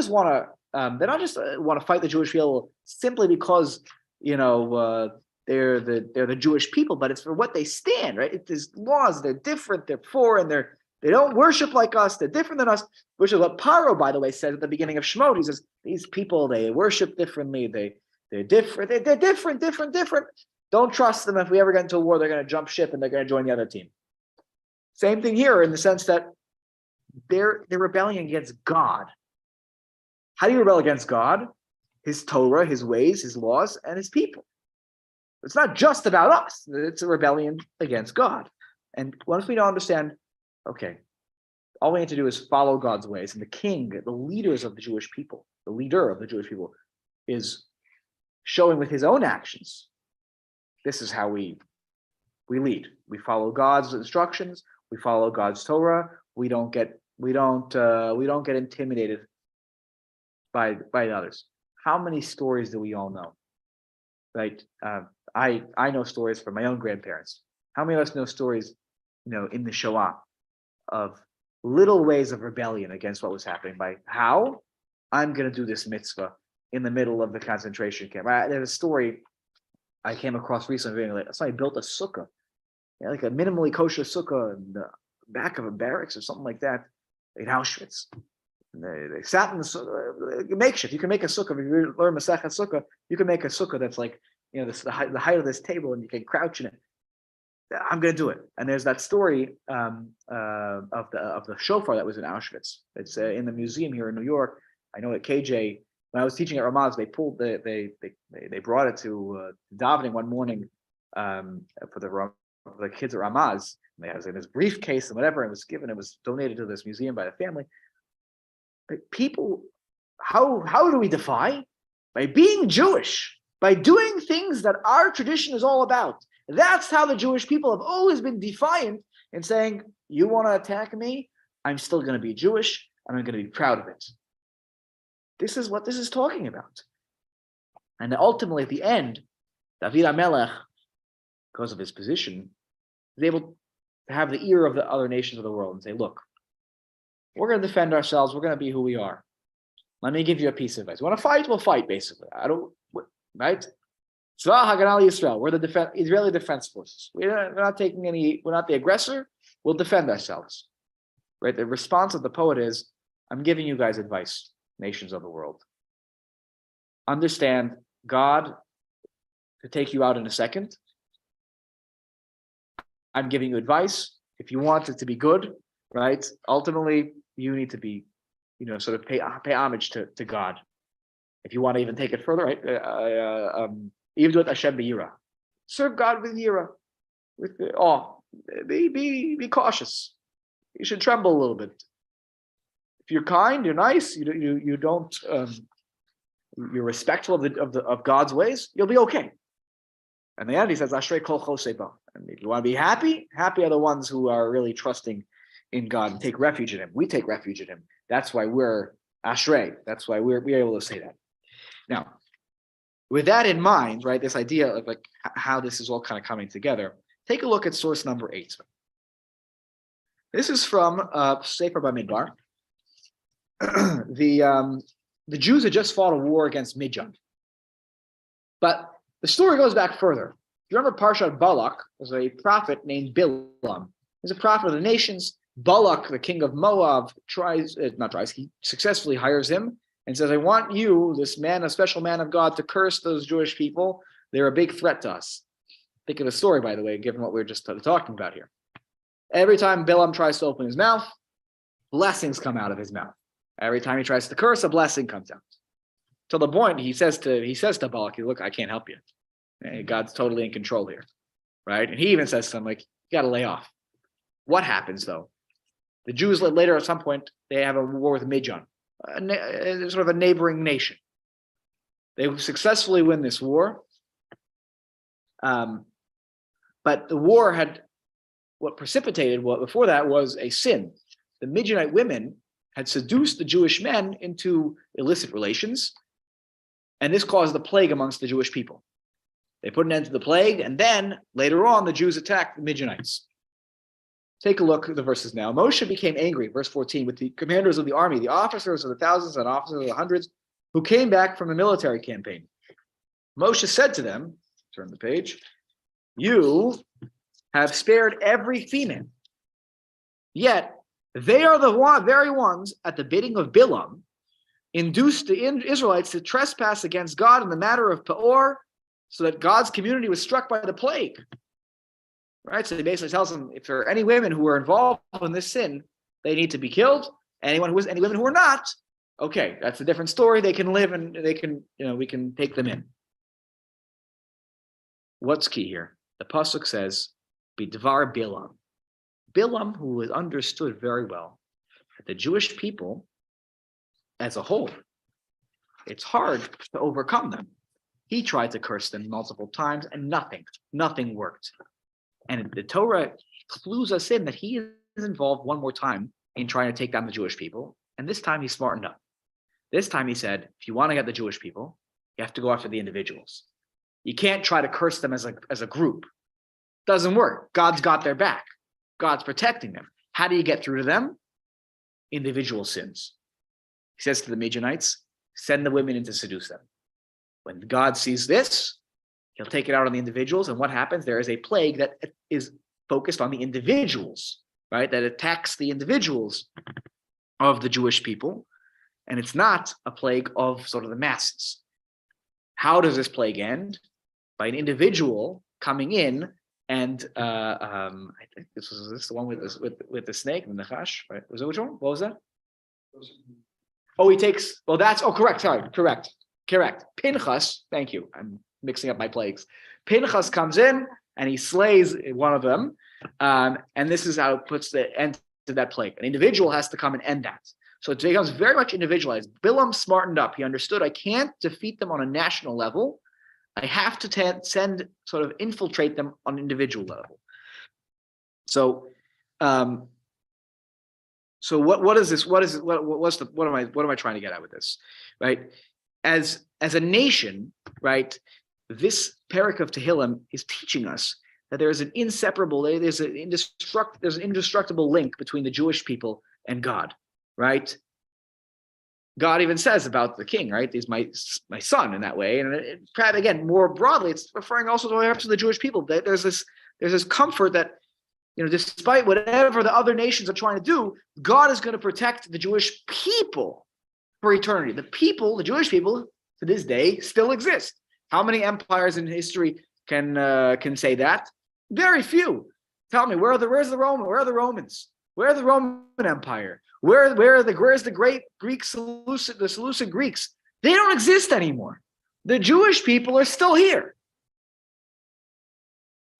want to fight the Jewish people simply because they're the Jewish people, but it's for what they stand, right? There's laws, they're different, they're foreign, they don't worship like us, they're different than us, which is what Paro, by the way, said at the beginning of Shemot. He says, these people, they worship differently, they're different, they're different. Don't trust them. If we ever get into a war, they're going to jump ship and they're going to join the other team. Same thing here in the sense that they're rebelling against God. How do you rebel against God? His Torah, his ways, his laws, and his people. It's not just about us. It's a rebellion against God. And once we don't understand, okay, all we need to do is follow God's ways. And the king, the leaders of the Jewish people, the leader of the Jewish people is showing with his own actions. This is how we lead. We follow God's instructions. We follow God's Torah. We don't get intimidated by others. How many stories do we all know? Right? I know stories from my own grandparents. How many of us know stories, in the Shoah of little ways of rebellion against what was happening? By how I'm going to do this mitzvah in the middle of the concentration camp. There's a story I came across recently. Somebody built a sukkah, like a minimally kosher sukkah in the back of a barracks or something like that in Auschwitz. And they sat in the sukkah, makeshift. You can make a sukkah. If you learn Masechet Sukkah, you can make a sukkah that's like, the height of this table, and you can crouch in it. I'm going to do it. And there's that story of the shofar that was in Auschwitz. It's in the museum here in New York. I know at KJ, when I was teaching at Ramaz, they brought it to davening one morning for the kids at Ramaz. And it was in this briefcase and whatever. It was donated to this museum by the family. But people, how do we defy? By being Jewish, by doing things that our tradition is all about. That's how the Jewish people have always been defiant in saying, you want to attack me? I'm still going to be Jewish, and I'm going to be proud of it. This is what this is talking about. And ultimately, at the end, David HaMelech, because of his position, is able to have the ear of the other nations of the world and say, look, we're going to defend ourselves. We're going to be who we are. Let me give you a piece of advice. You want to fight? We'll fight, basically. Right? Tzva Haganah Yisrael. We're the Israeli Defense Forces. We're not the aggressor. We'll defend ourselves. Right? The response of the poet is, I'm giving you guys advice, nations of the world. Understand, God could take you out in a second. I'm giving you advice. If you want it to be good, right? Ultimately, you need to be, sort of pay homage to God. If you want to even take it further, right? Even do it Hashem b'yira. Serve God with yira, with awe. Be cautious. You should tremble a little bit. If you're kind, you're nice. You don't. You're respectful of God's ways. You'll be okay. And the end, he says, "Ashrei kol chosei ba." And if you want to be happy, happy are the ones who are really trusting in God and take refuge in Him. We take refuge in Him. That's why we're Ashrei. That's why we're able to say that. Now, with that in mind, right, this idea of like how this is all kind of coming together, take a look at source number 8. This is from Sefer Bamidbar. The Jews had just fought a war against Midian. But the story goes back further. You remember Parshat Balak was a prophet named Bilam. He's a prophet of the nations. Balak, the king of Moab, he successfully hires him and says, I want you, this man, a special man of God, to curse those Jewish people. They're a big threat to us. Think of the story, by the way, given what we were just talking about here. Every time Bilam tries to open his mouth, blessings come out of his mouth. Every time he tries to curse, a blessing comes out. To the point, he says to Balak, look, I can't help you. God's totally in control here, right? And he even says to him, like, you got to lay off. What happens, though? The Jews later, at some point, they have a war with Midian, sort of a neighboring nation. They successfully win this war. But the war what precipitated before that was a sin. The Midianite women had seduced the Jewish men into illicit relations, and this caused the plague amongst the Jewish people. They put an end to the plague, and then later on, the Jews attacked the Midianites. Take a look at the verses now. Moshe became angry, verse 14, with the commanders of the army, the officers of the thousands and officers of the hundreds, who came back from a military campaign. Moshe said to them, turn the page, you have spared every female, yet they are the very ones at the bidding of Bilam induced the Israelites to trespass against God in the matter of Peor, so that God's community was struck by the plague. Right? So he basically tells them, if there are any women who are involved in this sin, they need to be killed. Any women who are not, okay, that's a different story. They can live and they can, we can take them in. What's key here? The pasuk says, Bidvar Bilam. Bilam, who was understood very well that the Jewish people as a whole, it's hard to overcome them. He tried to curse them multiple times and nothing worked. And the Torah clues us in that he involved one more time in trying to take down the Jewish people. And this time he smartened up. This time he said, if you want to get the Jewish people, you have to go after the individuals. You can't try to curse them as a group. Doesn't work. God's got their back. God's protecting them. How do you get through to them? Individual sins. He says to the Midianites, send the women in to seduce them. When God sees this, he'll take it out on the individuals. And what happens? There is a plague that is focused on the individuals, right? That attacks the individuals of the Jewish people. And it's not a plague of sort of the masses. How does this plague end? By an individual coming in and I think this the one with the snake and the nachash, right? Was it which one? What was that? Oh, he takes. Well, correct. Sorry, correct. Pinchas. Thank you. I'm mixing up my plagues. Pinchas comes in and he slays one of them, and this is how it puts the end to that plague. An individual has to come and end that. So it becomes very much individualized. Bilam smartened up. He understood I can't defeat them on a national level. I have to infiltrate them on an individual level. So, what is this? What am I trying to get at with this? Right? As a nation, right? This parak of Tehillim is teaching us that there's an indestructible link between the Jewish people and God. Right? God even says about the king, right? He's my son in that way. And again, more broadly, it's referring also to the Jewish people. There's this comfort that, despite whatever the other nations are trying to do, God is going to protect the Jewish people for eternity. The Jewish people, to this day, still exist. How many empires in history can say that? Very few. Tell me, where's the Romans? Where are the Roman Empire? Where's the great Greek the Seleucid Greeks? They don't exist anymore. The Jewish people are still here.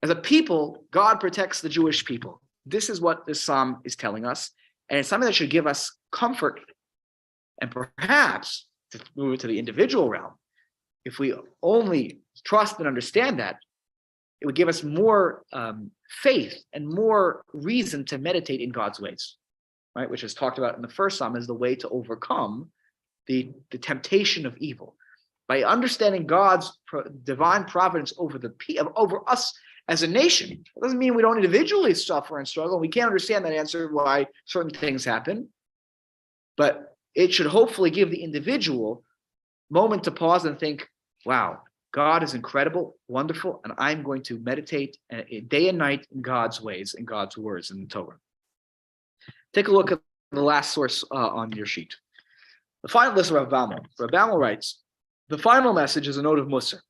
As a people, God protects the Jewish people. This is what this psalm is telling us, and it's something that should give us comfort. And perhaps, to move it to the individual realm, if we only trust and understand that, it would give us more faith and more reason to meditate in God's ways, right? Which is talked about in the first psalm as the way to overcome the temptation of evil. By understanding God's divine providence over us as a nation. It doesn't mean we don't individually suffer and struggle. We can't understand that answer why certain things happen. But it should hopefully give the individual moment to pause and think, wow, God is incredible, wonderful, and I'm going to meditate day and night in God's ways, in God's words in the Torah. Take a look at the last source on your sheet. The final list of Rav Bamel. Rav Bamel writes, the final message is a note of Musar,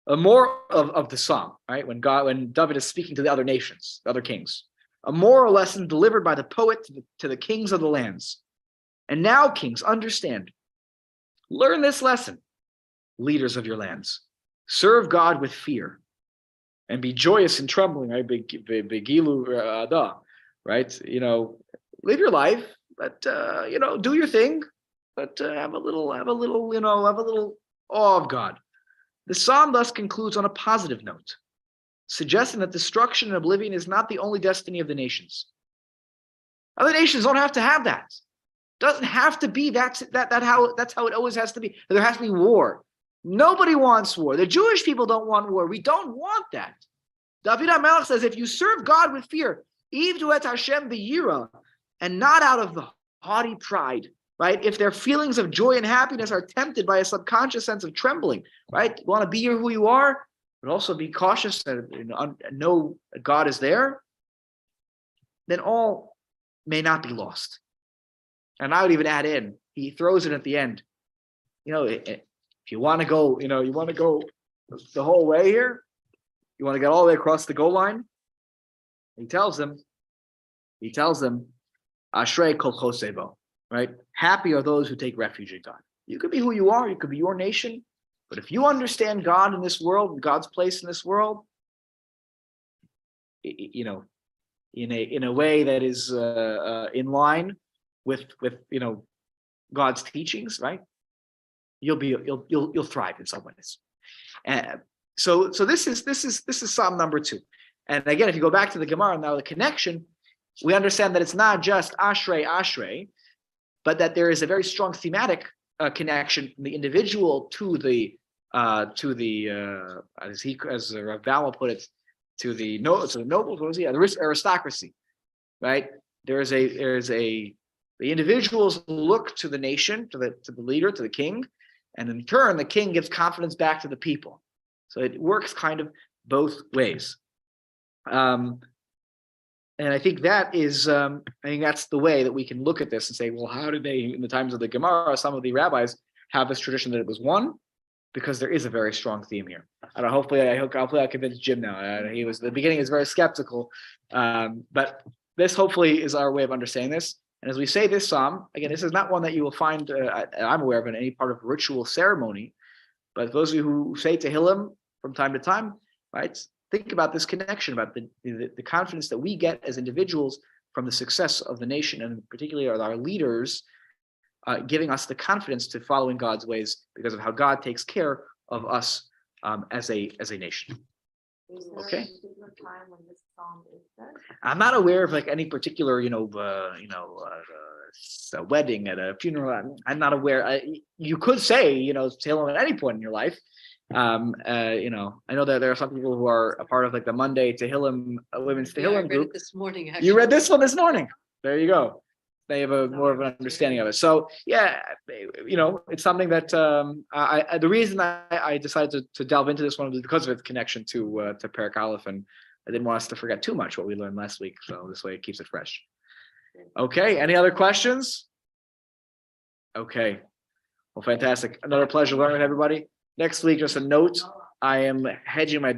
a moral of the psalm, right? When David is speaking to the other nations, the other kings, a moral lesson delivered by the poet to the kings of the lands. And now, kings, understand, learn this lesson, leaders of your lands, serve God with fear, and be joyous in trembling, right? Begilu ada, right? Live your life, but do your thing, but have a little awe of God. The psalm thus concludes on a positive note, suggesting that destruction and oblivion is not the only destiny of the nations. Other nations don't have to have that. Doesn't have to be that's how it always has to be. There has to be war. Nobody wants war. The Jewish people don't want war. We don't want that. David HaMelech says, if you serve God with fear, Ivdu et Hashem b'yira, and not out of the haughty pride, right? If their feelings of joy and happiness are tempted by a subconscious sense of trembling, right? You want to be who you are, but also be cautious and know that God is there, then all may not be lost. And I would even add in, he throws it at the end. If you want to go, the whole way here, you want to get all the way across the goal line, he tells them, Ashrei kol chosebo, right? Happy are those who take refuge in God. You could be who you are, you could be your nation, but if you understand God in this world, God's place in this world, in a way that is in line with God's teachings, right? You'll thrive in some ways. So this is Psalm number 2. And again, if you go back to the Gemara now, the connection we understand that it's not just Ashrei, Ashrei, but that there is a very strong thematic connection from the individual to the as Rav Bala put it, to the nobles, what was he? The aristocracy, right? The individuals look to the nation, to the leader, to the king, and in turn, the king gives confidence back to the people. So it works kind of both ways. And I think that is, I think that's the way that we can look at this and say, well, how did they, in the times of the Gemara, some of the rabbis have this tradition that it was one? Because there is a very strong theme here. And hopefully I convinced Jim now. He was, the beginning is very skeptical, but this hopefully is our way of understanding this. And as we say this psalm, again, this is not one that you will find, I'm aware of, in any part of ritual ceremony, but those of you who say Tehillim from time to time, right, think about this connection, about the confidence that we get as individuals from the success of the nation, and particularly our leaders, giving us the confidence to follow in God's ways because of how God takes care of us as a nation. Is there Okay. a particular time when this song is said? I'm not aware of like any particular, a wedding, at a funeral. I'm not aware. You could say, Tehillim at any point in your life. I know that there are some people who are a part of like the Monday Tehillim, women's Yeah, I Tehillim read group. it this morning, You actually. read this one this morning. There you go. They have a more of an understanding of it. So yeah, it's something that the reason I decided to delve into this one was because of its connection to Perek Aleph, and I didn't want us to forget too much what we learned last week. So this way it keeps it fresh. Okay. Any other questions? Okay. Well, fantastic. Another pleasure learning with everybody. Next week, just a note. I am hedging my